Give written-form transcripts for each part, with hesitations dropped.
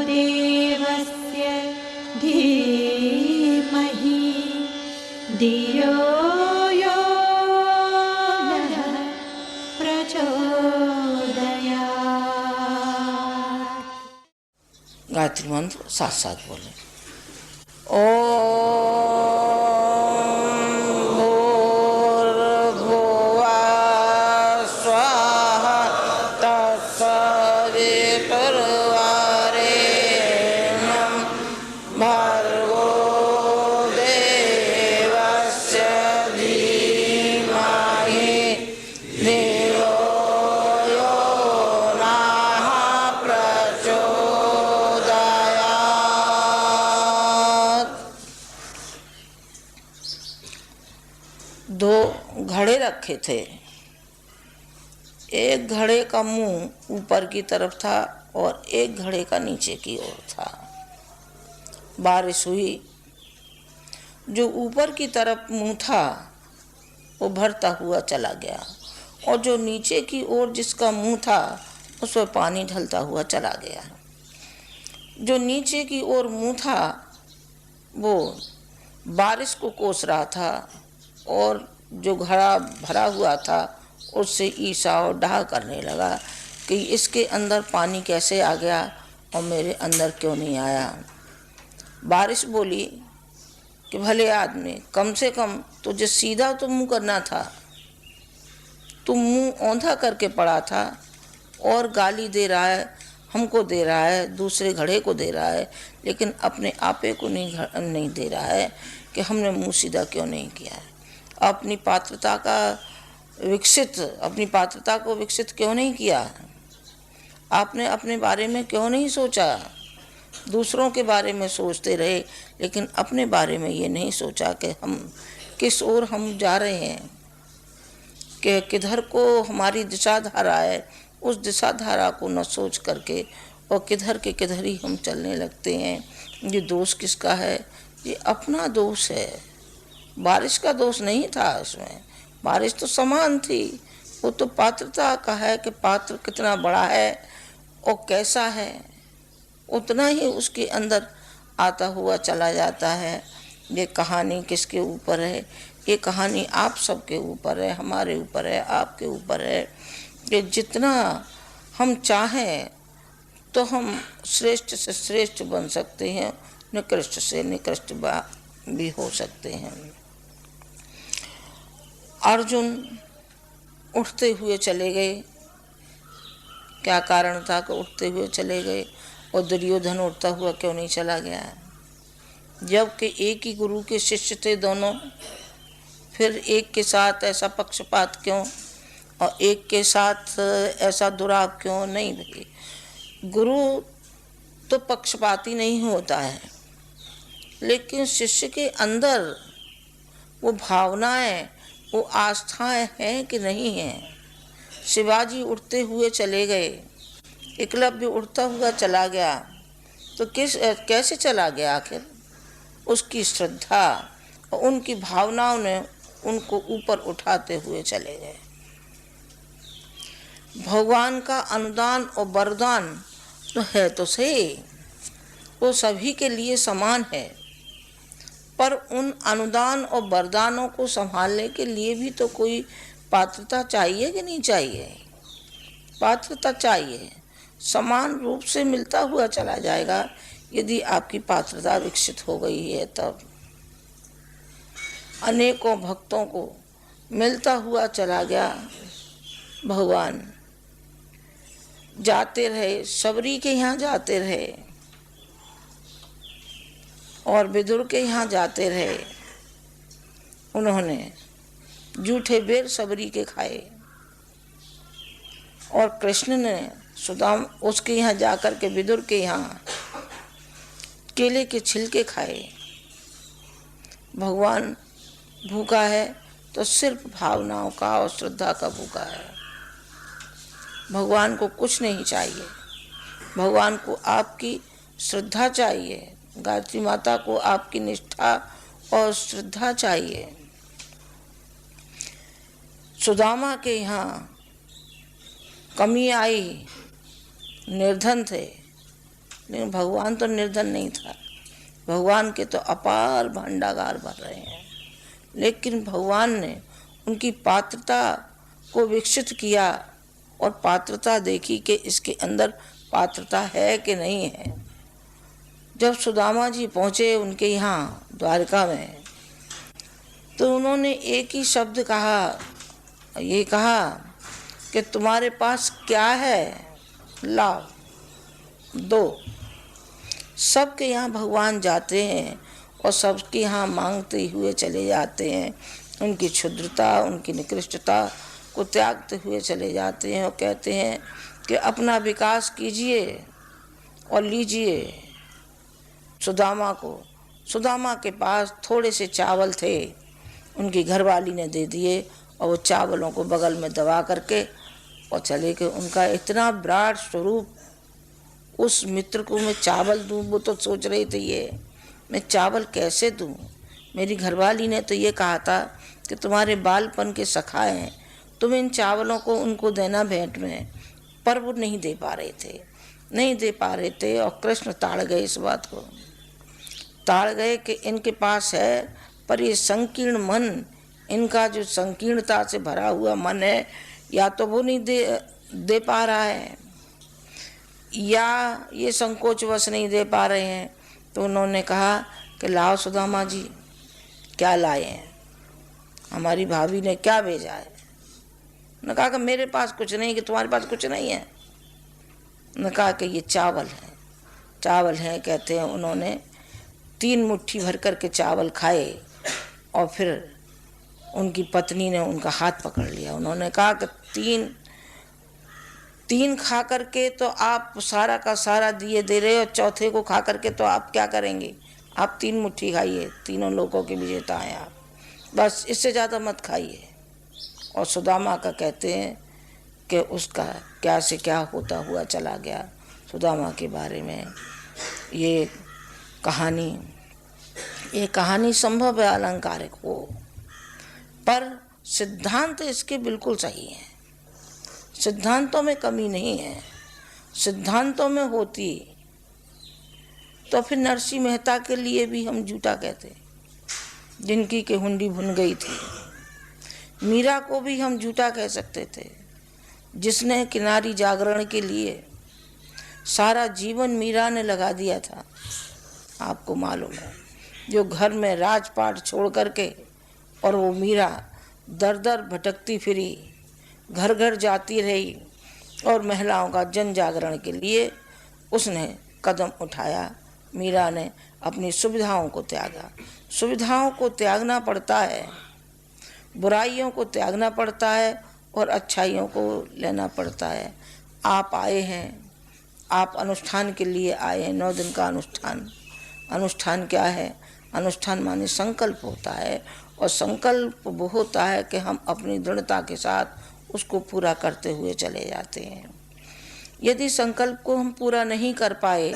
देवस्य धीमहि धियो यो नः प्रचोदयात्। गायत्री मंत्र साथ साथ बोले। दो घड़े रखे थे। एक घड़े का मुंह ऊपर की तरफ था और एक घड़े का नीचे की ओर था। बारिश हुई। जो ऊपर की तरफ मुंह था वो भरता हुआ चला गया और जो नीचे की ओर जिसका मुंह था उसमें पानी ढलता हुआ चला गया। जो नीचे की ओर मुंह था वो बारिश को कोस रहा था और जो घड़ा भरा हुआ था उससे ईर्ष्या और डाह करने लगा कि इसके अंदर पानी कैसे आ गया और मेरे अंदर क्यों नहीं आया। बारिश बोली कि भले आदमी, कम से कम तुझे सीधा तो मुंह करना था, तू मुंह औंधा करके पड़ा था और गाली दे रहा है, हमको दे रहा है, दूसरे घड़े को दे रहा है, लेकिन अपने आपे को नहीं दे रहा है कि हमने मुंह सीधा क्यों नहीं किया है। अपनी पात्रता को विकसित क्यों नहीं किया। आपने अपने बारे में क्यों नहीं सोचा। दूसरों के बारे में सोचते रहे लेकिन अपने बारे में ये नहीं सोचा कि हम किस ओर हम जा रहे हैं, कि किधर को हमारी दिशा धारा है। उस दिशा धारा को न सोच करके और किधर के किधर ही हम चलने लगते हैं। ये दोष किसका है? ये अपना दोष है। बारिश का दोष नहीं था इसमें। बारिश तो समान थी। वो तो पात्रता का है कि पात्र कितना बड़ा है और कैसा है, उतना ही उसके अंदर आता हुआ चला जाता है। ये कहानी किसके ऊपर है? ये कहानी आप सबके ऊपर है, हमारे ऊपर है, आपके ऊपर है कि जितना हम चाहें तो हम श्रेष्ठ से श्रेष्ठ बन सकते हैं, निकृष्ट से निकृष्ट भी हो सकते हैं। अर्जुन उठते हुए चले गए। क्या कारण था कि उठते हुए चले गए और दुर्योधन उठता हुआ क्यों नहीं चला गया? जबकि एक ही गुरु के शिष्य थे दोनों, फिर एक के साथ ऐसा पक्षपात क्यों और एक के साथ ऐसा दुराव क्यों? नहीं भाई, गुरु तो पक्षपाती नहीं होता है, लेकिन शिष्य के अंदर वो भावनाएं, वो आस्थाएं हैं कि नहीं हैं। शिवाजी उठते हुए चले गए, एकलव्य उठता हुआ चला गया, तो कैसे चला गया? आखिर उसकी श्रद्धा और उनकी भावनाओं ने उनको ऊपर उठाते हुए चले गए। भगवान का अनुदान और वरदान तो है तो सही, वो सभी के लिए समान है, पर उन अनुदान और वरदानों को संभालने के लिए भी तो कोई पात्रता चाहिए कि नहीं चाहिए? पात्रता चाहिए। समान रूप से मिलता हुआ चला जाएगा यदि आपकी पात्रता विकसित हो गई है तब। अनेकों भक्तों को मिलता हुआ चला गया भगवान। जाते रहे, सबरी के यहाँ जाते रहे और विदुर के यहाँ जाते रहे। उन्होंने जूठे बेर सबरी के खाए और कृष्ण ने सुदाम उसके यहाँ जाकर के विदुर के यहाँ केले के छिलके खाए। भगवान भूखा है तो सिर्फ भावनाओं का और श्रद्धा का भूखा है। भगवान को कुछ नहीं चाहिए, भगवान को आपकी श्रद्धा चाहिए, गायत्री माता को आपकी निष्ठा और श्रद्धा चाहिए। सुदामा के यहाँ कमी आई, निर्धन थे, लेकिन भगवान तो निर्धन नहीं था, भगवान के तो अपार भंडागार भर रहे हैं। लेकिन भगवान ने उनकी पात्रता को विकसित किया और पात्रता देखी कि इसके अंदर पात्रता है कि नहीं है। जब सुदामा जी पहुँचे उनके यहाँ द्वारका में, तो उन्होंने एक ही शब्द कहा, ये कहा कि तुम्हारे पास क्या है, लाओ दो। सबके यहाँ भगवान जाते हैं और सबके यहाँ मांगते हुए चले जाते हैं, उनकी क्षुद्रता, उनकी निकृष्टता को त्यागते हुए चले जाते हैं और कहते हैं कि अपना विकास कीजिए और लीजिए सुदामा के पास थोड़े से चावल थे, उनकी घरवाली ने दे दिए और वो चावलों को बगल में दबा करके और चले गए। उनका इतना विराट स्वरूप, उस मित्र को मैं चावल दूं, वो तो सोच रहे थे ये मैं चावल कैसे दूं। मेरी घरवाली ने तो ये कहा था कि तुम्हारे बालपन के सखा हैं, तुम इन चावलों को उनको देना भेंट में, पर वो नहीं दे पा रहे थे और कृष्ण ताड़ गए, इस बात को ताड़ गए कि इनके पास है, पर ये संकीर्ण मन, इनका जो संकीर्णता से भरा हुआ मन है, या तो वो नहीं दे पा रहा है या ये संकोचवश नहीं दे पा रहे हैं। तो उन्होंने कहा कि लाओ सुदामा जी, क्या लाए हैं, हमारी भाभी ने क्या भेजा है। उन्होंने कहा कि मेरे पास कुछ नहीं, कि तुम्हारे पास कुछ नहीं है। उन्होंने कहा कि ये चावल हैं। कहते हैं उन्होंने 3 मुट्ठी भर कर के चावल खाए और फिर उनकी पत्नी ने उनका हाथ पकड़ लिया। उन्होंने कहा कि तीन खा करके तो आप सारा का सारा दिए दे रहे हो, चौथे को खा करके तो आप क्या करेंगे, आप 3 मुट्ठी खाइए, तीनों लोगों के विजेता हैं आप, बस इससे ज़्यादा मत खाइए। और सुदामा का कहते हैं कि उसका क्या से क्या होता हुआ चला गया। सुदामा के बारे में ये कहानी संभव है अलंकारिक हो, पर सिद्धांत इसके बिल्कुल सही है। सिद्धांतों में कमी नहीं है, सिद्धांतों में होती तो फिर नरसिंह मेहता के लिए भी हम झूठा कहते, जिनकी के हुंडी भुन गई थी। मीरा को भी हम झूठा कह सकते थे, जिसने किनारी जागरण के लिए सारा जीवन मीरा ने लगा दिया था। आपको मालूम है, जो घर में राजपाट छोड़ करके और वो मीरा दर दर भटकती फिरी, घर घर जाती रही और महिलाओं का जन जागरण के लिए उसने कदम उठाया। मीरा ने अपनी सुविधाओं को त्यागा। सुविधाओं को त्यागना पड़ता है, बुराइयों को त्यागना पड़ता है और अच्छाइयों को लेना पड़ता है। आप आए हैं, आप अनुष्ठान के लिए आए हैं, 9 दिन का अनुष्ठान क्या है, अनुष्ठान माने संकल्प होता है, और संकल्प वो होता है कि हम अपनी दृढ़ता के साथ उसको पूरा करते हुए चले जाते हैं। यदि संकल्प को हम पूरा नहीं कर पाए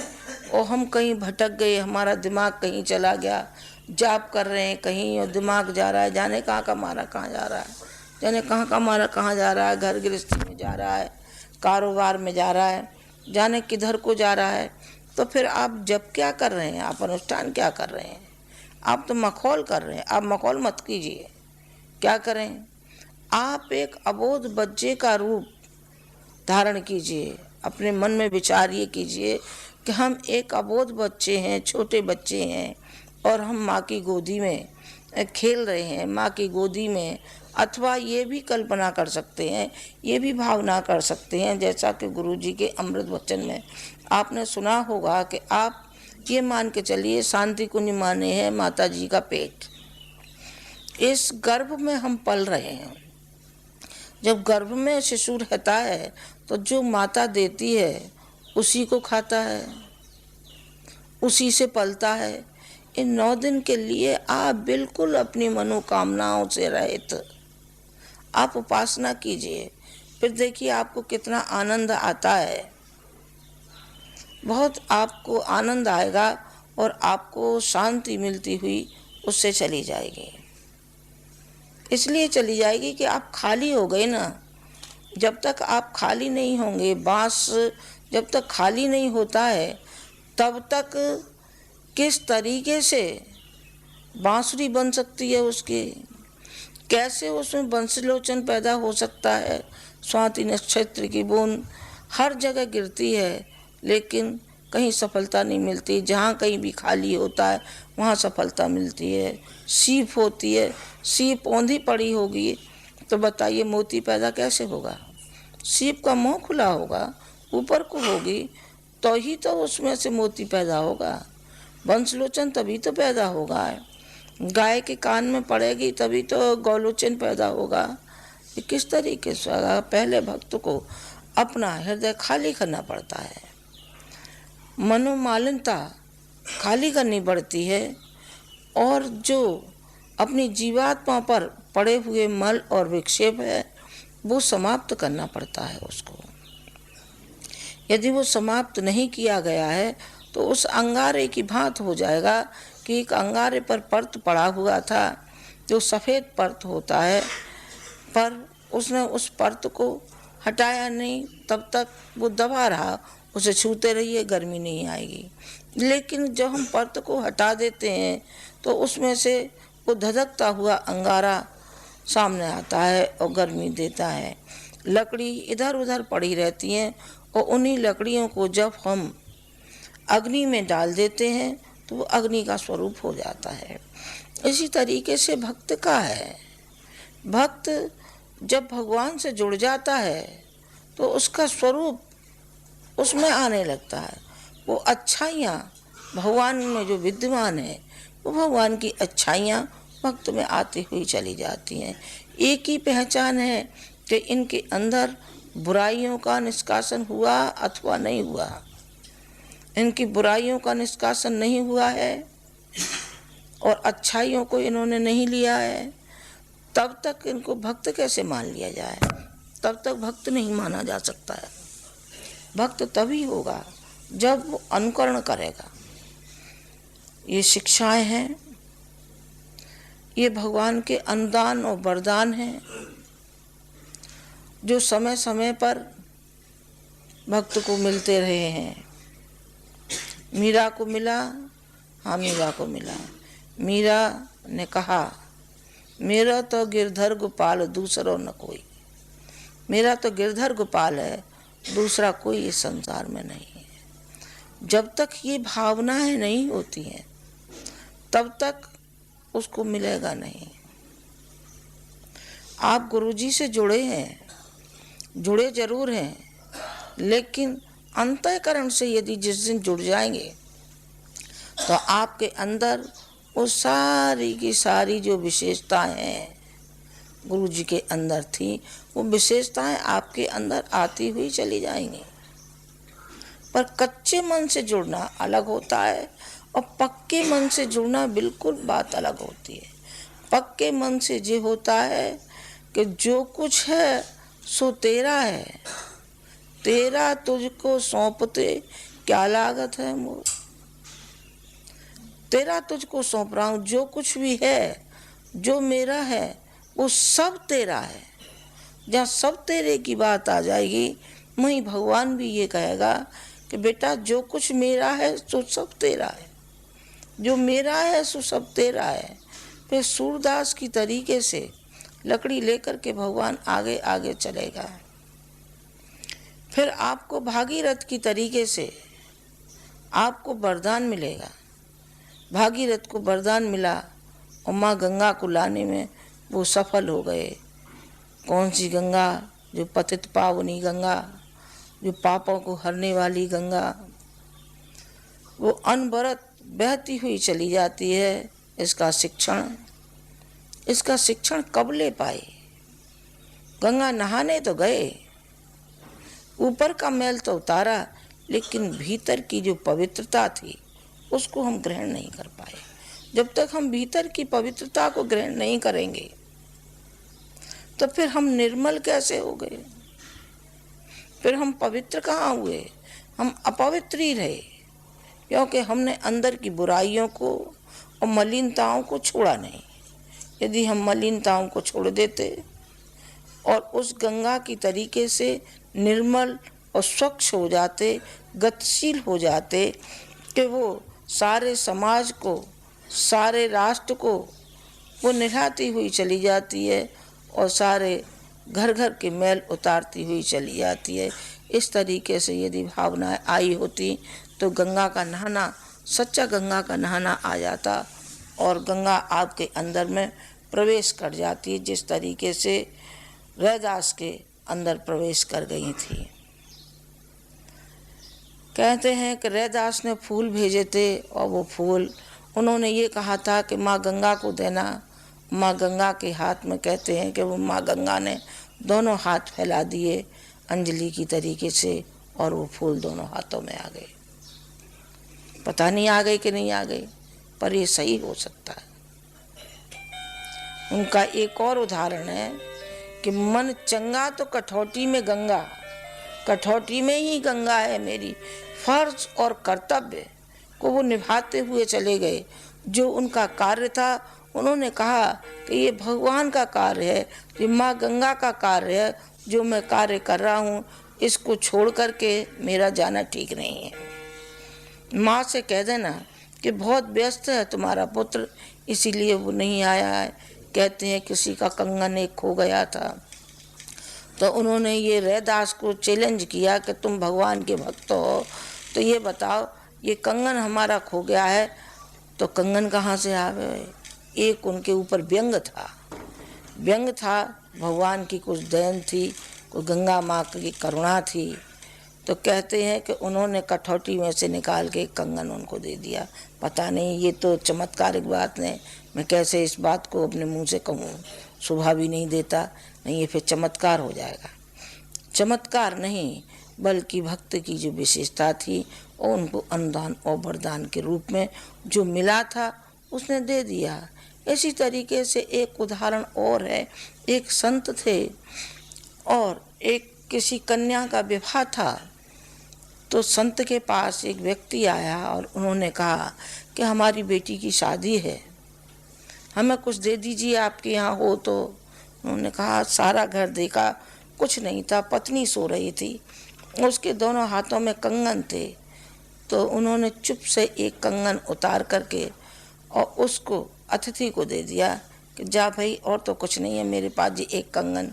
और हम कहीं भटक गए, हमारा दिमाग कहीं चला गया, जाप कर रहे हैं कहीं और दिमाग जा रहा है, जाने कहाँ का मारा कहाँ जा रहा है, जाने कहाँ का मारा कहाँ जा रहा है, घर गृहस्थी में जा रहा है, कारोबार में जा रहा है, जाने किधर को जा रहा है, तो फिर आप जब क्या कर रहे हैं, आप अनुष्ठान क्या कर रहे हैं, आप तो मखौल कर रहे हैं। आप मखौल मत कीजिए। क्या करें, आप एक अबोध बच्चे का रूप धारण कीजिए, अपने मन में विचार ये कीजिए कि हम एक अबोध बच्चे हैं, छोटे बच्चे हैं, और हम माँ की गोदी में खेल रहे हैं, माँ की गोदी में। अथवा ये भी कल्पना कर सकते हैं, ये भी भावना कर सकते हैं, जैसा कि गुरु जी के अमृत वचन में आपने सुना होगा कि आप ये मान के चलिए शांति कुंज माने है माता जी का पेट, इस गर्भ में हम पल रहे हैं। जब गर्भ में शिशु रहता है तो जो माता देती है उसी को खाता है, उसी से पलता है। इन 9 दिन के लिए आप बिल्कुल अपनी मनोकामनाओं से रहित आप उपासना कीजिए, फिर देखिए आपको कितना आनंद आता है। बहुत आपको आनंद आएगा और आपको शांति मिलती हुई उससे चली जाएगी। इसलिए चली जाएगी कि आप खाली हो गए ना। जब तक आप खाली नहीं होंगे, बांस जब तक खाली नहीं होता है तब तक किस तरीके से बांसुरी बन सकती है उसकी, कैसे उसमें वंशलोचन पैदा हो सकता है। स्वाति नक्षत्र की बूंद हर जगह गिरती है, लेकिन कहीं सफलता नहीं मिलती। जहाँ कहीं भी खाली होता है वहाँ सफलता मिलती है। सीप होती है, सीप औंधी पड़ी होगी तो बताइए मोती पैदा कैसे होगा। सीप का मुंह खुला होगा, ऊपर को होगी, तो ही तो उसमें से मोती पैदा होगा। वंशलोचन तभी तो पैदा होगा। गाय के कान में पड़ेगी तभी तो गौलोचन पैदा होगा। ये किस तरीके से होगा? पहले भक्त को अपना हृदय खाली करना पड़ता है, मनोमालिनता खाली करनी पड़ती है, और जो अपनी जीवात्मा पर पड़े हुए मल और विक्षेप है वो समाप्त करना पड़ता है उसको। यदि वो समाप्त नहीं किया गया है तो उस अंगारे की भांत हो जाएगा कि एक अंगारे पर परत पड़ा हुआ था, जो सफ़ेद परत होता है, पर उसने उस परत को हटाया नहीं, तब तक वो दबा रहा। उसे छूते रहिए, गर्मी नहीं आएगी। लेकिन जब हम परत को हटा देते हैं तो उसमें से वो धधकता हुआ अंगारा सामने आता है और गर्मी देता है। लकड़ी इधर उधर पड़ी रहती हैं, और उन्हीं लकड़ियों को जब हम अग्नि में डाल देते हैं तो वो अग्नि का स्वरूप हो जाता है। इसी तरीके से भक्त का है। भक्त जब भगवान से जुड़ जाता है तो उसका स्वरूप उसमें आने लगता है। वो अच्छाइयाँ भगवान में जो विद्यमान है, वो भगवान की अच्छाइयाँ भक्त में आती हुई चली जाती हैं। एक ही पहचान है कि इनके अंदर बुराइयों का निष्कासन हुआ अथवा नहीं हुआ। इनकी बुराइयों का निष्कासन नहीं हुआ है और अच्छाइयों को इन्होंने नहीं लिया है, तब तक इनको भक्त कैसे मान लिया जाए? तब तक भक्त नहीं माना जा सकता है। भक्त तभी होगा जब वो अनुकरण करेगा। ये शिक्षाएं हैं, ये भगवान के अनुदान और वरदान हैं, जो समय समय पर भक्त को मिलते रहे हैं। मीरा को मिला, हाँ मीरा को मिला। मीरा ने कहा, मेरा तो गिरधर गोपाल दूसरो न कोई। मेरा तो गिरधर गोपाल है, दूसरा कोई इस संसार में नहीं है। जब तक ये भावनाएं नहीं होती हैं तब तक उसको मिलेगा नहीं। आप गुरुजी से जुड़े हैं, जुड़े जरूर हैं, लेकिन अंतःकरण से यदि जिस दिन जुड़ जाएंगे तो आपके अंदर वो सारी की सारी जो विशेषताएं हैं गुरुजी के अंदर थी, वो विशेषताएं आपके अंदर आती हुई चली जाएंगी। पर कच्चे मन से जुड़ना अलग होता है और पक्के मन से जुड़ना बिल्कुल बात अलग होती है। पक्के मन से ये होता है कि जो कुछ है सो तेरा है, तेरा तुझको सौंपते क्या लागत है मोर। तेरा तुझको सौंप रहा हूँ, जो कुछ भी है, जो मेरा है, वो सब तेरा है। जहाँ सब तेरे की बात आ जाएगी, वहीं भगवान भी ये कहेगा कि बेटा जो कुछ मेरा है सो सब तेरा है, जो मेरा है सो सब तेरा है। फिर सूरदास की तरीके से लकड़ी लेकर के भगवान आगे आगे चलेगा। फिर आपको भागीरथ की तरीके से आपको वरदान मिलेगा। भागीरथ को वरदान मिला और माँ गंगा को लाने में वो सफल हो गए। कौन सी गंगा? जो पतित पावनी गंगा, जो पापों को हरने वाली गंगा, वो अनवरत बहती हुई चली जाती है। इसका शिक्षण कब ले पाए? गंगा नहाने तो गए, ऊपर का मैल तो उतारा, लेकिन भीतर की जो पवित्रता थी उसको हम ग्रहण नहीं कर पाए। जब तक हम भीतर की पवित्रता को ग्रहण नहीं करेंगे तो फिर हम निर्मल कैसे हो गए? फिर हम पवित्र कहाँ हुए? हम अपवित्र ही रहे, क्योंकि हमने अंदर की बुराइयों को और मलिनताओं को छोड़ा नहीं। यदि हम मलिनताओं को छोड़ देते और उस गंगा की तरीके से निर्मल और स्वच्छ हो जाते, गतिशील हो जाते, कि वो सारे समाज को, सारे राष्ट्र को वो निभाती हुई चली जाती है और सारे घर घर के मैल उतारती हुई चली जाती है। इस तरीके से यदि भावनाएं आई होती तो गंगा का नहाना, सच्चा गंगा का नहाना आ जाता और गंगा आपके अंदर में प्रवेश कर जाती, जिस तरीके से रैदास के अंदर प्रवेश कर गई थी। कहते हैं कि रैदास ने फूल भेजे थे और वो फूल उन्होंने ये कहा था कि माँ गंगा को देना। माँ गंगा के हाथ में, कहते हैं कि वो माँ गंगा ने दोनों हाथ फैला दिए अंजलि की तरीके से और वो फूल दोनों हाथों में आ गए। पता नहीं आ गए कि नहीं आ गए, पर ये सही हो सकता है। उनका एक और उदाहरण है कि मन चंगा तो कठौती में गंगा, कठौती में ही गंगा है। मेरी फर्ज और कर्तव्य को वो निभाते हुए चले गए। जो उनका कार्य था उन्होंने कहा कि ये भगवान का कार्य है, ये माँ गंगा का कार्य है, जो मैं कार्य कर रहा हूँ इसको छोड़ करके मेरा जाना ठीक नहीं है। माँ से कह देना कि बहुत व्यस्त है तुम्हारा पुत्र, इसीलिए वो नहीं आया है। कहते हैं किसी का कंगन एक खो गया था, तो उन्होंने ये रैदास को चैलेंज किया कि तुम भगवान के भक्त हो, तो ये बताओ ये कंगन हमारा खो गया है, तो कंगन कहाँ से आवे। एक उनके ऊपर व्यंग था, व्यंग था, भगवान की कुछ दयन थी, कुछ गंगा माँ की करुणा थी। तो कहते हैं कि उन्होंने कठौती में से निकाल के कंगन उनको दे दिया। पता नहीं, ये तो चमत्कारिक बात है, मैं कैसे इस बात को अपने मुंह से कहूँ, शोभा भी नहीं देता, नहीं ये फिर चमत्कार हो जाएगा। चमत्कार नहीं बल्कि भक्त की जो विशेषता थी और उनको अनुदान और वरदान के रूप में जो मिला था उसने दे दिया। इसी तरीके से एक उदाहरण और है, एक संत थे और एक किसी कन्या का विवाह था, तो संत के पास एक व्यक्ति आया और उन्होंने कहा कि हमारी बेटी की शादी है, हमें कुछ दे दीजिए आपके यहाँ हो तो। उन्होंने कहा सारा घर देखा, कुछ नहीं था, पत्नी सो रही थी, उसके दोनों हाथों में कंगन थे। तो उन्होंने चुप से एक कंगन उतार करके और उसको अतिथि को दे दिया कि जा भाई, और तो कुछ नहीं है मेरे पास, जी एक कंगन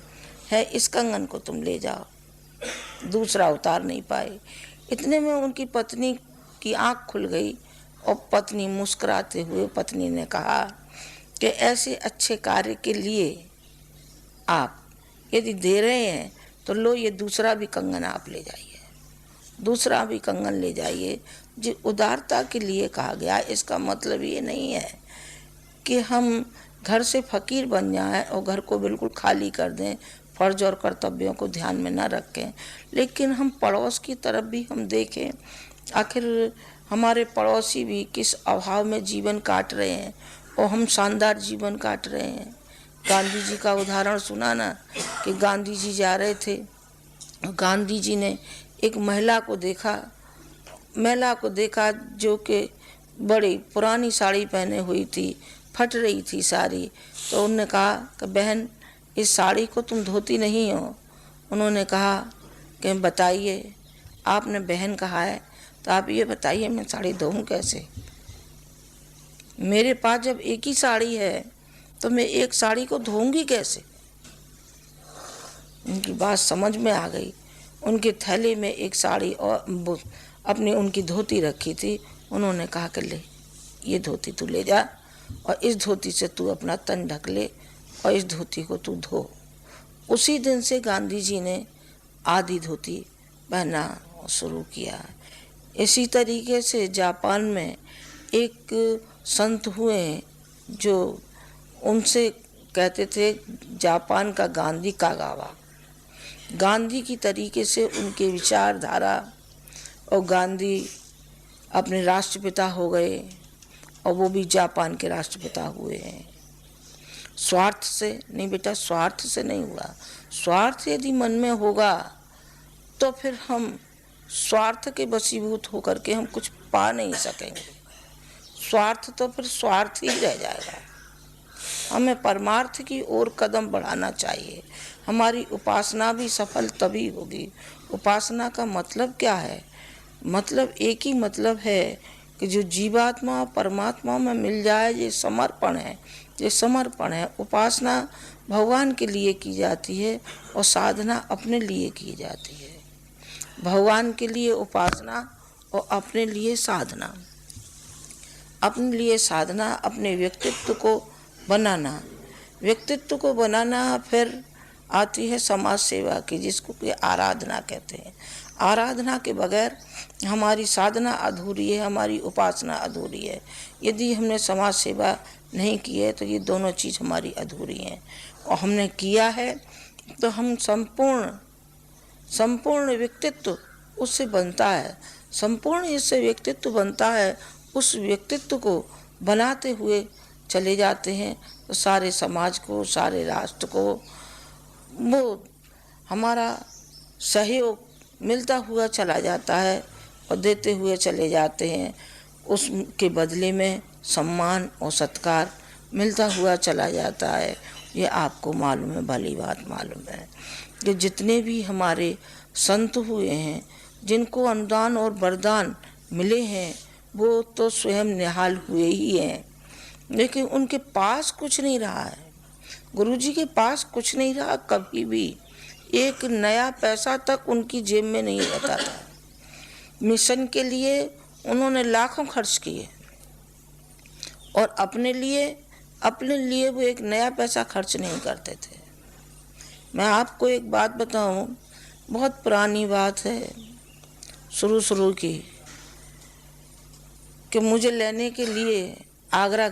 है, इस कंगन को तुम ले जाओ। दूसरा उतार नहीं पाए। इतने में उनकी पत्नी की आंख खुल गई और पत्नी मुस्कुराते हुए पत्नी ने कहा कि ऐसे अच्छे कार्य के लिए आप यदि दे रहे हैं तो लो ये दूसरा भी कंगन आप ले जाइए, दूसरा भी कंगन ले जाइए। जो उदारता के लिए कहा गया, इसका मतलब ये नहीं है कि हम घर से फकीर बन जाएं और घर को बिल्कुल खाली कर दें, फर्ज और कर्तव्यों को ध्यान में न रखें, लेकिन हम पड़ोस की तरफ भी हम देखें। आखिर हमारे पड़ोसी भी किस अभाव में जीवन काट रहे हैं और हम शानदार जीवन काट रहे हैं। गांधी जी का उदाहरण सुना ना कि गांधी जी जा रहे थे, गांधी जी ने एक महिला को देखा जो कि बड़ी पुरानी साड़ी पहने हुई थी, फट रही थी साड़ी। तो उन्होंने कहा कि बहन इस साड़ी को तुम धोती नहीं हो। उन्होंने कहा कि बताइए, आपने बहन कहा है तो आप ये बताइए मैं साड़ी धोऊं कैसे। मेरे पास जब एक ही साड़ी है तो मैं एक साड़ी को धोऊंगी कैसे। उनकी बात समझ में आ गई। उनके थैले में एक साड़ी और अपनी उनकी धोती रखी थी। उन्होंने कहा कि ले ये धोती तू ले जा और इस धोती से तू अपना तन ढक ले और इस धोती को तू धो। उसी दिन से गांधी जी ने आधी धोती पहनना शुरू किया। इसी तरीके से जापान में एक संत हुए जो उनसे कहते थे जापान का गांधी कागावा। गांधी की तरीके से उनके विचारधारा और गांधी अपने राष्ट्रपिता हो गए और वो भी जापान के राष्ट्रपिता हुए हैं। स्वार्थ से नहीं बेटा, स्वार्थ से नहीं हुआ। स्वार्थ यदि मन में होगा तो फिर हम स्वार्थ के वशीभूत होकर के हम कुछ पा नहीं सकेंगे। स्वार्थ तो फिर स्वार्थ ही रह जाएगा। हमें परमार्थ की ओर कदम बढ़ाना चाहिए। हमारी उपासना भी सफल तभी होगी। उपासना का मतलब क्या है? मतलब एक ही मतलब है कि जो जीवात्मा परमात्मा में मिल जाए, ये समर्पण है, ये समर्पण है। उपासना भगवान के लिए की जाती है और साधना अपने लिए की जाती है। भगवान के लिए उपासना और अपने लिए साधना। अपने लिए साधना, अपने व्यक्तित्व को बनाना, व्यक्तित्व को बनाना। फिर आती है समाज सेवा की, जिसको कि आराधना कहते हैं। आराधना के बगैर हमारी साधना अधूरी है, हमारी उपासना अधूरी है। यदि हमने समाज सेवा नहीं की है तो ये दोनों चीज़ हमारी अधूरी हैं। और हमने किया है तो हम संपूर्ण व्यक्तित्व उससे बनता है, संपूर्ण इससे व्यक्तित्व बनता है। उस व्यक्तित्व को बनाते हुए चले जाते हैं तो सारे समाज को, सारे राष्ट्र को वो हमारा सहयोग मिलता हुआ चला जाता है और देते हुए चले जाते हैं। उसके बदले में सम्मान और सत्कार मिलता हुआ चला जाता है। ये आपको मालूम है, भली बात मालूम है कि जितने भी हमारे संत हुए हैं, जिनको अनुदान और वरदान मिले हैं, वो तो स्वयं निहाल हुए ही हैं, लेकिन उनके पास कुछ नहीं रहा है। गुरुजी के पास कुछ नहीं रहा, कभी भी एक नया पैसा तक उनकी जेब में नहीं रहता था। मिशन के लिए उन्होंने लाखों खर्च किए और अपने लिए वो एक नया पैसा खर्च नहीं करते थे। मैं आपको एक बात बताऊं, बहुत पुरानी बात है, शुरू की, कि मुझे लेने के लिए आगरा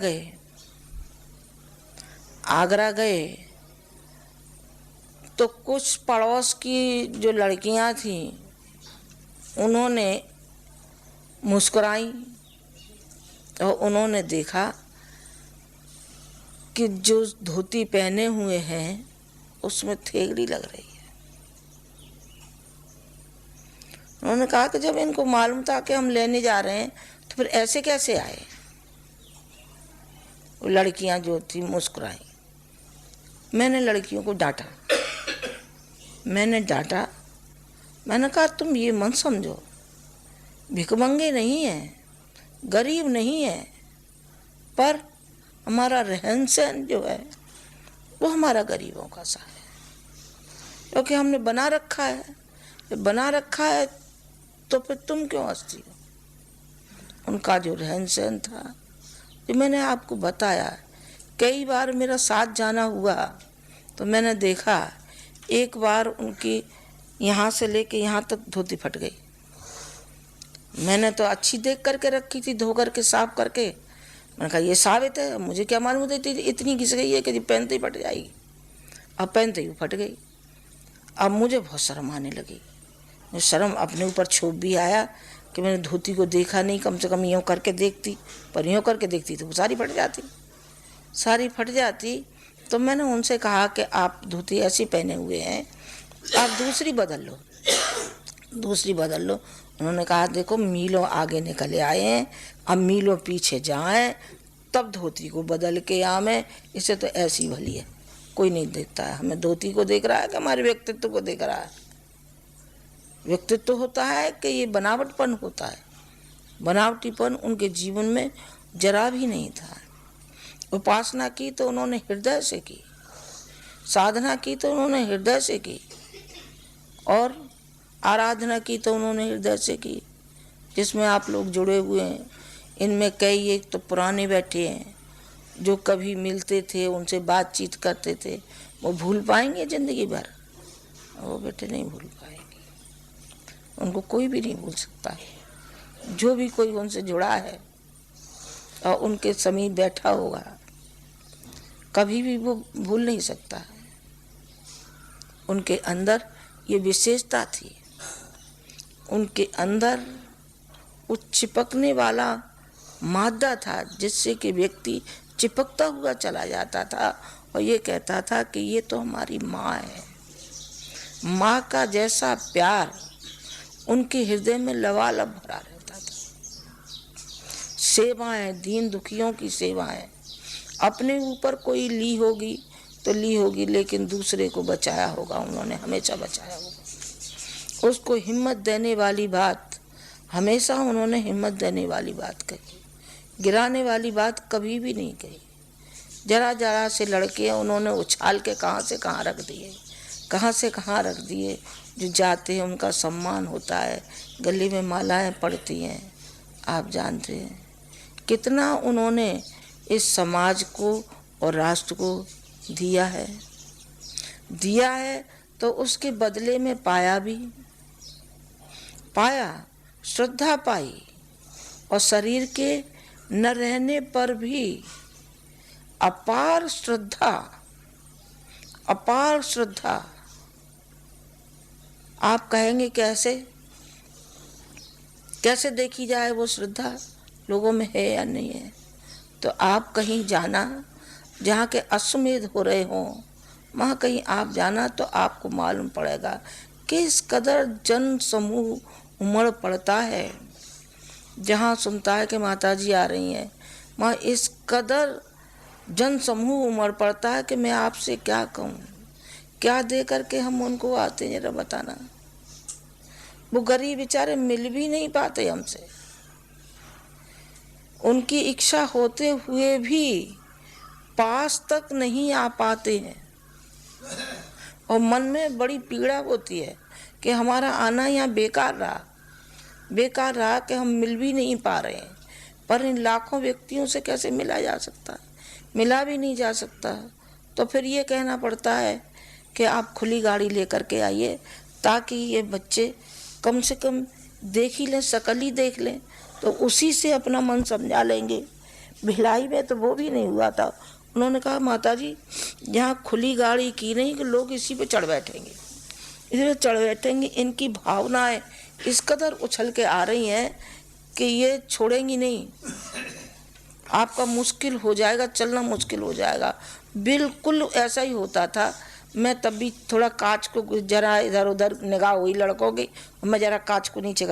गए तो कुछ पड़ोस की जो लड़कियां थीं उन्होंने मुस्कुराई और उन्होंने देखा कि जो धोती पहने हुए हैं उसमें थेगड़ी लग रही है। उन्होंने कहा कि जब इनको मालूम था कि हम लेने जा रहे हैं तो फिर ऐसे कैसे आए। वो लड़कियां जो थी मुस्कुराई। मैंने लड़कियों को डांटा। मैंने कहा तुम ये मत समझो, भिखमंगे नहीं है, गरीब नहीं है, पर हमारा रहन सहन जो है वो हमारा गरीबों का सा है, क्योंकि हमने बना रखा है तो फिर तुम क्यों हंसती हो। उनका जो रहन सहन था, जो मैंने आपको बताया, कई बार मेरा साथ जाना हुआ तो मैंने देखा, एक बार उनकी यहाँ से लेके यहाँ तक धोती फट गई। मैंने तो अच्छी देख करके रखी थी, धो करके साफ करके। मैंने कहा ये साबित है, मुझे क्या मालूम होती इतनी घिस गई है कि पहनते ही फट जाएगी। अब पहनते ही फट गई। अब मुझे बहुत शर्म आने लगी। शर्म अपने ऊपर छोप भी आया कि मैंने धोती को देखा नहीं, कम से कम यूँ करके देखती, पर यूँ करके देखती तो सारी फट जाती। तो मैंने उनसे कहा कि आप धोती ऐसी पहने हुए हैं, आप दूसरी बदल लो। उन्होंने कहा देखो मीलों आगे निकले आए हैं, अब मीलों पीछे जाएं तब धोती को बदल के आवे। इसे तो ऐसी भली है, कोई नहीं देखता है। हमें धोती को देख रहा है कि हमारे व्यक्तित्व को देख रहा है। व्यक्तित्व होता है कि ये बनावटपन होता है। बनावटीपन उनके जीवन में जरा भी नहीं था। उपासना की तो उन्होंने हृदय से की, साधना की तो उन्होंने हृदय से की, और आराधना की तो उन्होंने हृदय से की। जिसमें आप लोग जुड़े हुए हैं, इनमें कई एक तो पुराने बैठे हैं जो कभी मिलते थे, उनसे बातचीत करते थे। वो भूल पाएंगे जिंदगी भर? वो बेटे नहीं भूल पाएंगे, उनको कोई भी नहीं भूल सकता है। जो भी कोई उनसे जुड़ा है और उनके समीप बैठा होगा, कभी भी वो भूल नहीं सकता है। उनके अंदर ये विशेषता थी, उनके अंदर वो चिपकने वाला मादा था, जिससे कि व्यक्ति चिपकता हुआ चला जाता था और ये कहता था कि ये तो हमारी माँ है। माँ का जैसा प्यार उनके हृदय में लबालब भरा रहता था। सेवाएं, दीन दुखियों की सेवाएं, अपने ऊपर कोई ली होगी तो ली होगी, लेकिन दूसरे को बचाया होगा, उन्होंने हमेशा बचाया होगा। उसको हिम्मत देने वाली बात हमेशा उन्होंने हिम्मत देने वाली बात कही, गिराने वाली बात कभी भी नहीं कही। जरा जरा से लड़के उन्होंने उछाल के कहाँ से कहाँ रख दिए, कहाँ से कहाँ रख दिए। जो जाते हैं उनका सम्मान होता है, गले में मालाएं पड़ती हैं। आप जानते हैं कितना उन्होंने इस समाज को और राष्ट्र को दिया है तो उसके बदले में पाया श्रद्धा पाई, और शरीर के न रहने पर भी अपार श्रद्धा। आप कहेंगे कैसे देखी जाए वो श्रद्धा लोगों में है या नहीं है? तो आप कहीं जाना जहाँ के अश्वमेध हो रहे हों, वहाँ कहीं आप जाना तो आपको मालूम पड़ेगा कि इस कदर जन समूह उमड़ पड़ता है। जहाँ सुनता है कि माता जी आ रही हैं, वहाँ इस कदर जन समूह उमड़ पड़ता है कि मैं आपसे क्या कहूँ, क्या दे करके हम उनको आते हैं, जरा बताना। वो गरीब बेचारे मिल भी नहीं पाते हमसे, उनकी इच्छा होते हुए भी पास तक नहीं आ पाते हैं, और मन में बड़ी पीड़ा होती है कि हमारा आना यहाँ बेकार रहा कि हम मिल भी नहीं पा रहे हैं। पर इन लाखों व्यक्तियों से कैसे मिला जा सकता है? मिला भी नहीं जा सकता। तो फिर ये कहना पड़ता है कि आप खुली गाड़ी लेकर के आइए, ताकि ये बच्चे कम से कम देख ही लें, शकल ही देख लें, तो उसी से अपना मन समझा लेंगे। भिलाई में तो वो भी नहीं हुआ था। उन्होंने कहा माता जी यहाँ खुली गाड़ी की नहीं कि लोग इसी पे चढ़ बैठेंगे, इनकी भावनाएं इस कदर उछल के आ रही हैं कि ये छोड़ेंगी नहीं, आपका मुश्किल हो जाएगा, चलना मुश्किल हो जाएगा। बिल्कुल ऐसा ही होता था। मैं तब भी थोड़ा कांच को जरा इधर उधर निगाह हुई लड़कों की, मैं जरा कांच को नीचे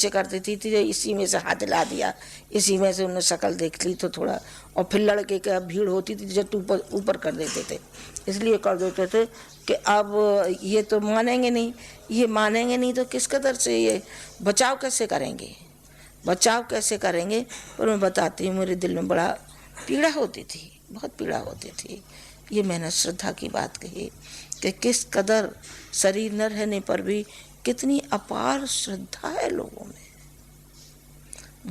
कर देती थी, इसी में से हाथ हिला दिया, इसी में से उन्हें शक्ल देख ली तो थोड़ा, और फिर लड़के का भीड़ होती थी जब ऊपर कर देते थे, इसलिए कर देते थे कि अब ये तो मानेंगे नहीं तो किस कदर से ये बचाव कैसे करेंगे। पर मैं बताती हूँ, मेरे दिल में बड़ा पीड़ा होती थी, बहुत पीड़ा होती थी। ये मैंने श्रद्धा की बात कही कि किस कदर शरीर न रहने पर भी कितनी अपार श्रद्धा है लोगों में।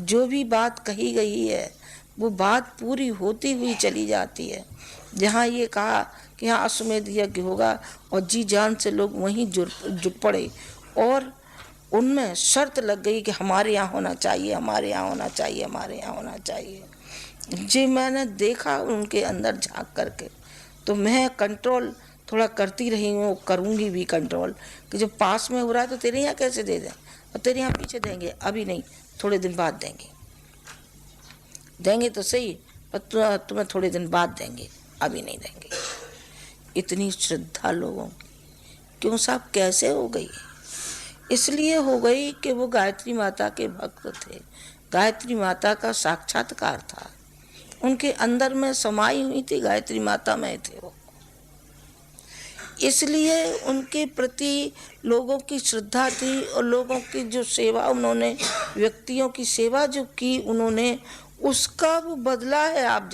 जो भी बात कही गई है वो बात पूरी होती हुई चली जाती है। जहाँ ये कहा कि यहाँ अश्वमेध यज्ञ होगा और जी जान से लोग वहीं जुट पड़े, और उनमें शर्त लग गई कि हमारे यहाँ होना चाहिए। जी मैंने देखा उनके अंदर झांक करके, तो मैं कंट्रोल थोड़ा करती रही हूँ, करूँगी भी कंट्रोल, कि जब पास में हो रहा है तो तेरे यहाँ कैसे दे दें, और तेरे यहाँ पीछे देंगे, अभी नहीं, थोड़े दिन बाद देंगे तो सही, पर तुम्हें थोड़े दिन बाद देंगे, अभी नहीं देंगे। इतनी श्रद्धा लोगों की क्यों साहब कैसे हो गई? इसलिए हो गई कि वो गायत्री माता के भक्त थे, गायत्री माता का साक्षात्कार था, उनके अंदर में समाई हुई थी, गायत्री माता में थे वो। इसलिए उनके प्रति लोगों की श्रद्धा थी, और लोगों की जो सेवा उन्होंने, व्यक्तियों की सेवा जो की उन्होंने, उसका वो बदला है। आप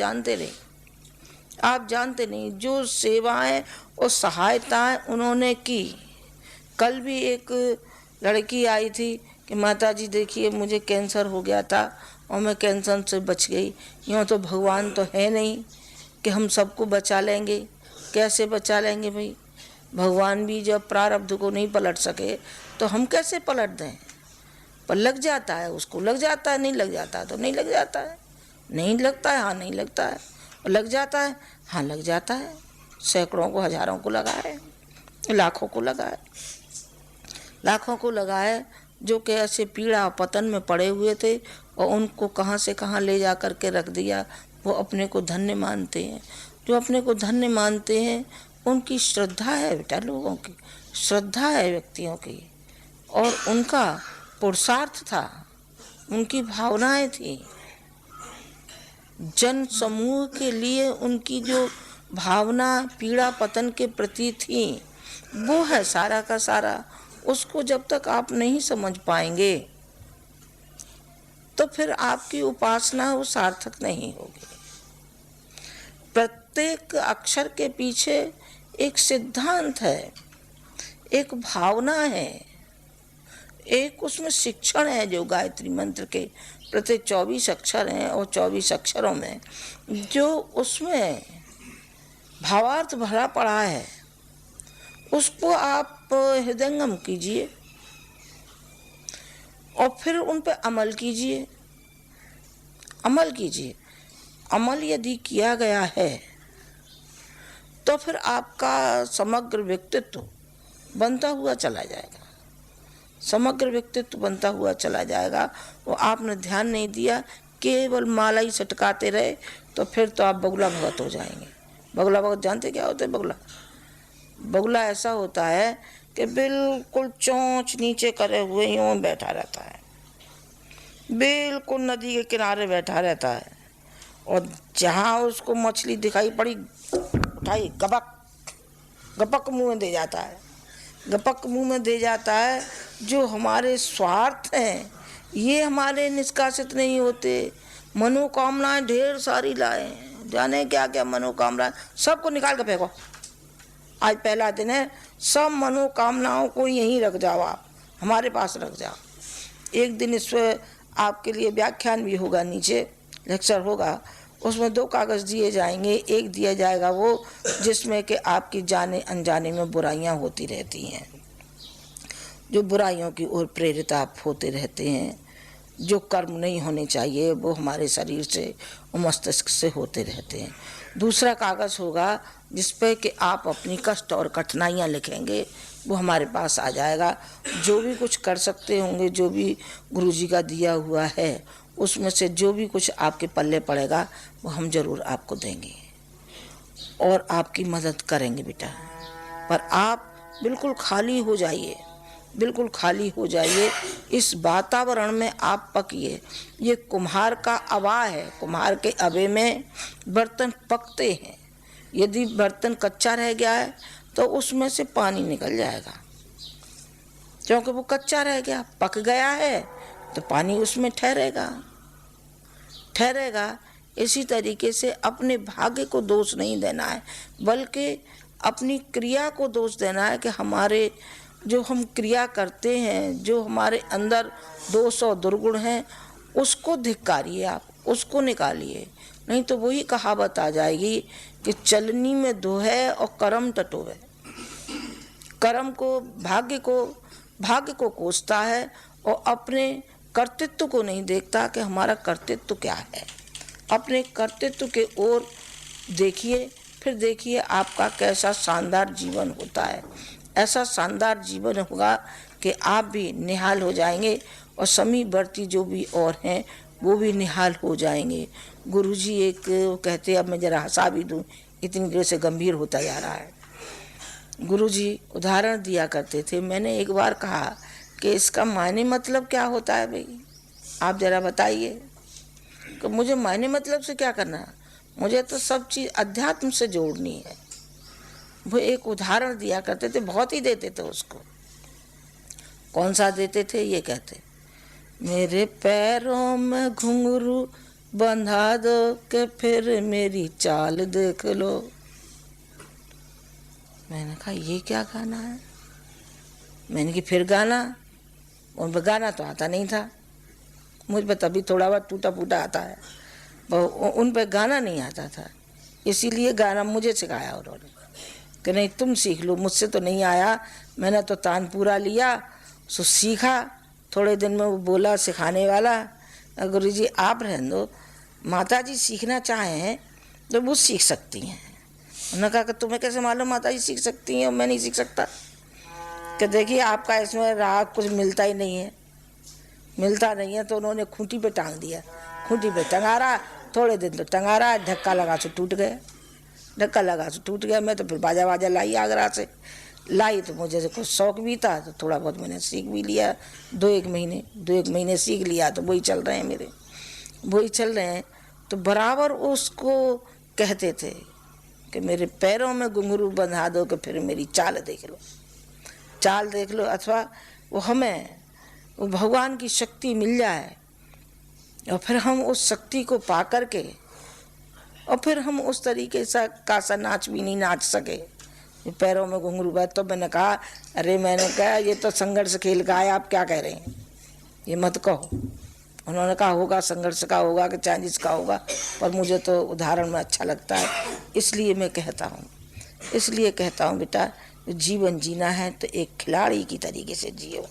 जानते नहीं जो सेवाएं और सहायताएं उन्होंने की। कल भी एक लड़की आई थी कि माता जी देखिए मुझे कैंसर हो गया था और मैं कैंसर से बच गई। यूँ तो भगवान तो है नहीं कि हम सबको बचा लेंगे, कैसे बचा लेंगे भाई? भगवान भी जब प्रारब्ध को नहीं पलट सके तो हम कैसे पलट दें? पर लग जाता है, उसको लग जाता है, नहीं लग जाता है तो नहीं लग जाता है, नहीं लगता है हाँ नहीं लगता है, और लग जाता है हाँ लग जाता है। सैकड़ों को, हजारों को लगाए, लाखों को लगाए जो कि ऐसे पीड़ा पतन में पड़े हुए थे, और उनको कहाँ से कहाँ ले जा कर के रख दिया। वो अपने को धन्य मानते हैं। जो अपने को धन्य मानते हैं उनकी श्रद्धा है बेटा, लोगों की श्रद्धा है, व्यक्तियों की, और उनका पुरुषार्थ था, उनकी भावनाएं थी, जन समूह के लिए उनकी जो भावना पीड़ा पतन के प्रति थी, वो है सारा का सारा उसको जब तक आप नहीं समझ पाएंगे तो फिर आपकी उपासना वो सार्थक नहीं होगी। प्रत्येक अक्षर के पीछे एक सिद्धांत है, एक भावना है, एक उसमें शिक्षण है। जो गायत्री मंत्र के प्रत्येक 24 अक्षर हैं और 24 अक्षरों में जो उसमें भावार्थ भरा पड़ा है उसको आप हृदयंगम कीजिए और फिर उन पे अमल कीजिए। अमल कीजिए। अमल यदि किया गया है तो फिर आपका समग्र व्यक्तित्व बनता हुआ चला जाएगा। समग्र व्यक्तित्व बनता हुआ चला जाएगा। वो आपने ध्यान नहीं दिया, केवल माला ही सटकाते रहे तो फिर तो आप बगुला भगत हो जाएंगे। बगुला भगत जानते क्या होते हैं? बगुला ऐसा होता है कि बिल्कुल चोंच नीचे करे हुए यूं बैठा रहता है, बिल्कुल नदी के किनारे बैठा रहता है और जहाँ उसको मछली दिखाई पड़ी उठाई गपक गपक मुंह में दे जाता है। गपक मुंह में दे जाता है। जो हमारे स्वार्थ हैं ये हमारे निष्कासित नहीं होते। मनोकामनाएं ढेर सारी लाए, जाने क्या क्या मनोकामनाएं, सबको निकाल के फेंको। आज पहला दिन है, सब मनोकामनाओं को यहीं रख जाओ, आप हमारे पास रख जाओ। एक दिन इस पर आपके लिए व्याख्यान भी होगा, नीचे लेक्चर होगा, उसमें 2 कागज़ दिए जाएंगे। एक दिया जाएगा वो जिसमें कि आपकी जाने अनजाने में बुराइयां होती रहती हैं, जो बुराइयों की ओर प्रेरित आप होते रहते हैं, जो कर्म नहीं होने चाहिए वो हमारे शरीर से और मस्तिष्क से होते रहते हैं। दूसरा कागज़ होगा जिस पे कि आप अपनी कष्ट और कठिनाइयाँ लिखेंगे, वो हमारे पास आ जाएगा। जो भी कुछ कर सकते होंगे, जो भी गुरुजी का दिया हुआ है, उसमें से जो भी कुछ आपके पल्ले पड़ेगा वो हम जरूर आपको देंगे और आपकी मदद करेंगे बेटा। पर आप बिल्कुल खाली हो जाइए, बिल्कुल खाली हो जाइए। इस वातावरण में आप पकिए। ये कुम्हार का अवा है, कुम्हार के अवे में बर्तन पकते हैं। यदि बर्तन कच्चा रह गया है तो उसमें से पानी निकल जाएगा, क्योंकि वो कच्चा रह गया। पक गया है तो पानी उसमें ठहरेगा। इसी तरीके से अपने भाग्य को दोष नहीं देना है, बल्कि अपनी क्रिया को दोष देना है कि हमारे जो हम क्रिया करते हैं, जो हमारे अंदर दोष और दुर्गुण हैं, उसको धिक्कारिए, आप उसको निकालिए। नहीं तो वही कहावत आ जाएगी कि चलनी में दोहे और कर्म टटोवे। कर्म को भाग्य को कोसता है और अपने कर्तृत्व को नहीं देखता कि हमारा कर्तृत्व क्या है। अपने कर्तृत्व के ओर देखिए, फिर देखिए आपका कैसा शानदार जीवन होता है। ऐसा शानदार जीवन होगा कि आप भी निहाल हो जाएंगे और समीपवर्ती जो भी और हैं वो भी निहाल हो जाएंगे। गुरुजी एक कहते, अब मैं जरा हंसा भी दूँ, इतनी देर से गंभीर होता जा रहा है। गुरुजी उदाहरण दिया करते थे। मैंने एक बार कहा कि इसका मायने मतलब क्या होता है भाई, आप जरा बताइए। कि मुझे मायने मतलब से क्या करना है, मुझे तो सब चीज़ अध्यात्म से जोड़नी है। वो एक उदाहरण दिया करते थे, बहुत ही देते थे उसको। कौन सा देते थे? ये कहते, मेरे पैरों में घुंघरू बंधा दो कि फिर मेरी चाल देख लो। मैंने कहा ये क्या गाना है? मैंने कि फिर गाना। उन पर गाना तो आता नहीं था, मुझ पर तभी थोड़ा बहुत टूटा फूटा आता है, उन पर गाना नहीं आता था। इसीलिए गाना मुझे सिखाया उन्होंने कि नहीं तुम सीख लो, मुझसे तो नहीं आया। मैंने तो तानपुरा लिया, सो सीखा। थोड़े दिन में वो बोला सिखाने वाला, गुरुजी आप रहने दो, माता जी सीखना चाहें तो वो सीख सकती हैं। उन्होंने कहा कि तुम्हें कैसे मालूम माता जी सीख सकती हैं और मैं नहीं सीख सकता? कि देखिए आपका इसमें राग कुछ मिलता ही नहीं है, मिलता नहीं है। तो उन्होंने खूंटी पे टांग दिया, खूंटी पे टंगा रहा, थोड़े दिन तो टंगा रहा, धक्का लगा तो टूट गया। मैं तो फिर बाजा लाई आगरा से लाई, तो मुझे से कुछ शौक भी था, तो थोड़ा बहुत मैंने सीख भी लिया। 2-1 महीने सीख लिया, तो वही चल रहे हैं। तो बराबर उसको कहते थे कि मेरे पैरों में घुंघरू बंधा दो कि फिर मेरी चाल देख लो। चाल देख लो, अथवा वो हमें वो भगवान की शक्ति मिल जाए और फिर हम उस शक्ति को पा करके और फिर हम उस तरीके सा नाच भी नहीं नाच सके, पैरों में घुंघरू बात। तो मैंने कहा अरे, मैंने कहा ये तो संघर्ष खेल का है, आप क्या कह रहे हैं, ये मत कहो। उन्होंने कहा होगा संघर्ष का होगा कि चाइनीज का होगा, पर मुझे तो उदाहरण में अच्छा लगता है, इसलिए मैं कहता हूँ बेटा, जीवन जीना है तो एक खिलाड़ी की तरीके से जियो।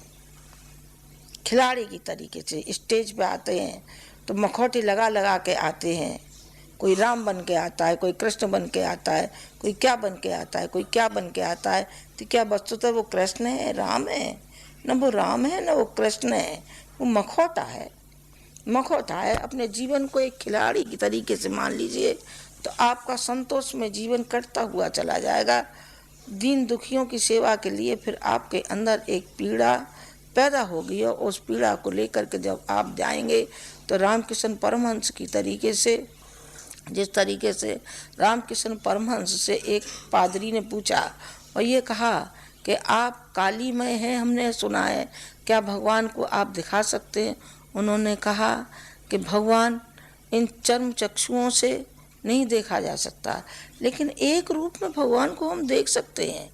खिलाड़ी की तरीके से स्टेज पे आते हैं तो मखौटे लगा लगा के आते हैं, कोई राम बन के आता है, कोई कृष्ण बन के आता है, कोई क्या बन के आता है, कोई क्या बन के आता है। तो क्या वस्तुतः वो कृष्ण है, राम है? न वो राम है न वो कृष्ण है, वो मखौटा है। अपने जीवन को एक खिलाड़ी की तरीके से मान लीजिए तो आपका संतोष में जीवन कटता हुआ चला जाएगा। दीन दुखियों की सेवा के लिए फिर आपके अंदर एक पीड़ा पैदा होगी और उस पीड़ा को लेकर के जब आप जाएंगे तो रामकृष्ण परमहंस की तरीके से, जिस तरीके से रामकृष्ण परमहंस से एक पादरी ने पूछा और ये कहा कि आप कालीमय हैं, हमने सुना है, क्या भगवान को आप दिखा सकते हैं? उन्होंने कहा कि भगवान इन चर्म चक्षुओं से नहीं देखा जा सकता, लेकिन एक रूप में भगवान को हम देख सकते हैं।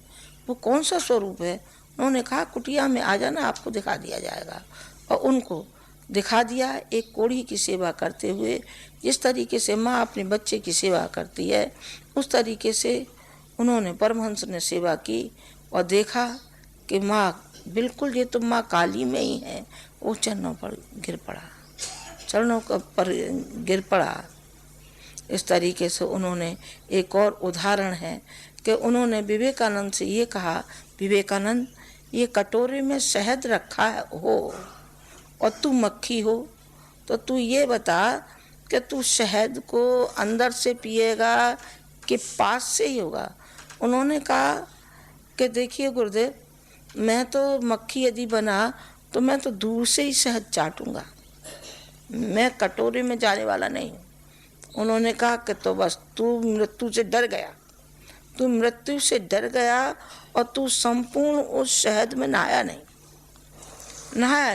वो कौन सा स्वरूप है? उन्होंने कहा कुटिया में आ जाना, आपको दिखा दिया जाएगा। और उनको दिखा दिया, एक कोढ़ी की सेवा करते हुए। जिस तरीके से माँ अपने बच्चे की सेवा करती है उस तरीके से उन्होंने, परमहंस ने सेवा की और देखा कि माँ बिल्कुल, ये तो माँ काली में ही है। वो चरणों पर गिर पड़ा। इस तरीके से उन्होंने, एक और उदाहरण है कि उन्होंने विवेकानंद से ये कहा, विवेकानंद ये कटोरे में शहद रखा हो और तू मक्खी हो, तो तू ये बता कि तू शहद को अंदर से पिएगा कि पास से ही होगा? उन्होंने कहा कि देखिए गुरुदेव, मैं तो मक्खी यदि बना तो मैं तो दूर से ही शहद चाटूंगा, मैं कटोरे में जाने वाला नहीं हूँ। उन्होंने कहा कि तो बस तू मृत्यु से डर गया और तू संपूर्ण उस शहद में नहाया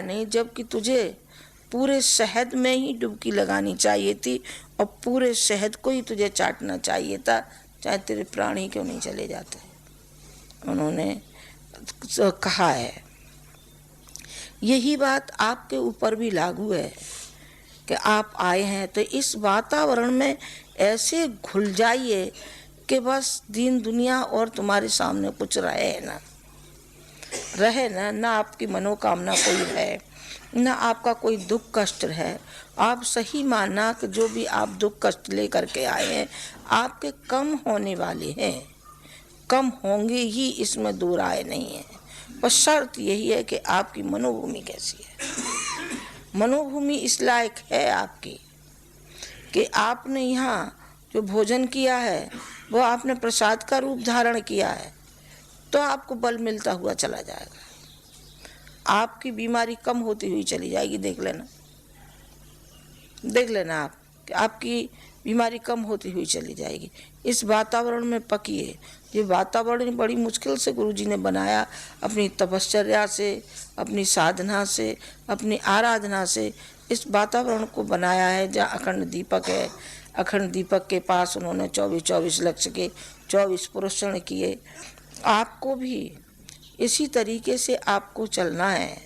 नहीं, जबकि तुझे पूरे शहद में ही डुबकी लगानी चाहिए थी और पूरे शहद को ही तुझे चाटना चाहिए था, चाहे तेरे प्राण ही क्यों नहीं चले जाते। उन्होंने कहा है। यही बात आपके ऊपर भी लागू है कि आप आए हैं तो इस वातावरण में ऐसे घुल जाइए कि बस दीन दुनिया और तुम्हारे सामने कुछ रहे ना आपकी मनोकामना कोई है, ना आपका कोई दुख कष्ट है। आप सही मानना कि जो भी आप दुख कष्ट लेकर के आए हैं आपके कम होने वाले हैं, कम होंगे ही, इसमें दो राय नहीं है। पर शर्त यही है कि आपकी मनोभूमि कैसी है। मनोभूमि इस लायक है आपकी कि आपने यहाँ जो भोजन किया है वो आपने प्रसाद का रूप धारण किया है, तो आपको बल मिलता हुआ चला जाएगा, आपकी बीमारी कम होती हुई चली जाएगी। देख लेना आप कि आपकी बीमारी कम होती हुई चली जाएगी। इस वातावरण में पकिए। ये वातावरण बड़ी मुश्किल से गुरुजी ने बनाया, अपनी तपश्चर्या से, अपनी साधना से, अपनी आराधना से इस वातावरण को बनाया है जहाँ अखंड दीपक है। अखंड दीपक के पास उन्होंने 24 लक्ष्य के 24 पुरुषण किए। आपको भी इसी तरीके से आपको चलना है।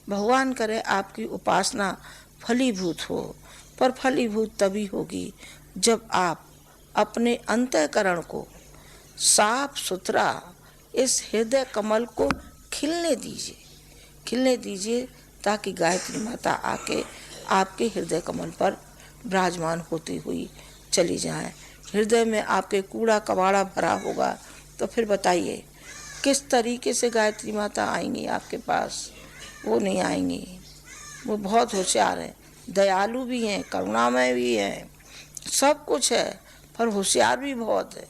भगवान करे आपकी उपासना फलीभूत हो, पर फलीभूत तभी होगी जब आप अपने अंतःकरण को साफ सुथरा, इस हृदय कमल को खिलने दीजिए ताकि गायत्री माता आके आपके हृदय कमल पर विराजमान होती हुई चली जाए। हृदय में आपके कूड़ा कबाड़ा भरा होगा तो फिर बताइए किस तरीके से गायत्री माता आएंगी आपके पास? वो नहीं आएंगी। वो बहुत होशियार हैं, दयालु भी हैं, करुणामय भी हैं, सब कुछ है, पर होशियार भी बहुत है।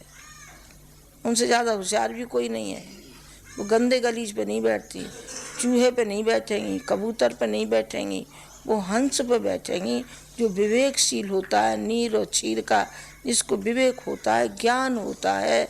उनसे ज़्यादा होशियार भी कोई नहीं है। वो गंदे गलीज पे नहीं बैठती, चूहे पे नहीं बैठेंगी, कबूतर पे नहीं बैठेंगी, वो हंस पे बैठेंगी जो विवेकशील होता है, नीर और क्षीर का, जिसको विवेक होता है, ज्ञान होता है,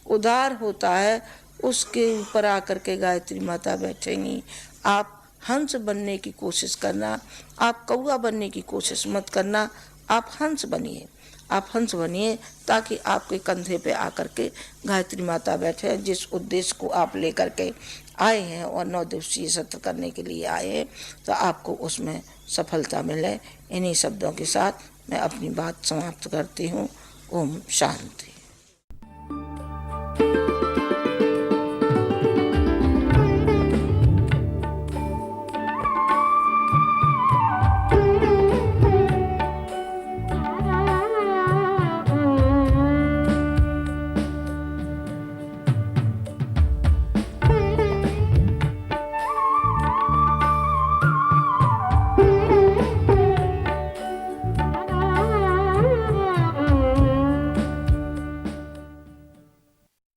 उदार होता है, उसके ऊपर आकर के गायत्री माता बैठेंगी। आप हंस बनने की कोशिश करना, आप कौवा बनने की कोशिश मत करना, आप हंस बनिए, आप हंस बनिए, ताकि आपके कंधे पे आकर के गायत्री माता बैठे। जिस उद्देश्य को आप लेकर के आए हैं और 9 दिवसीय सत्र करने के लिए आए हैं, तो आपको उसमें सफलता मिले। इन्हीं शब्दों के साथ मैं अपनी बात समाप्त करती हूँ। ओम शांति।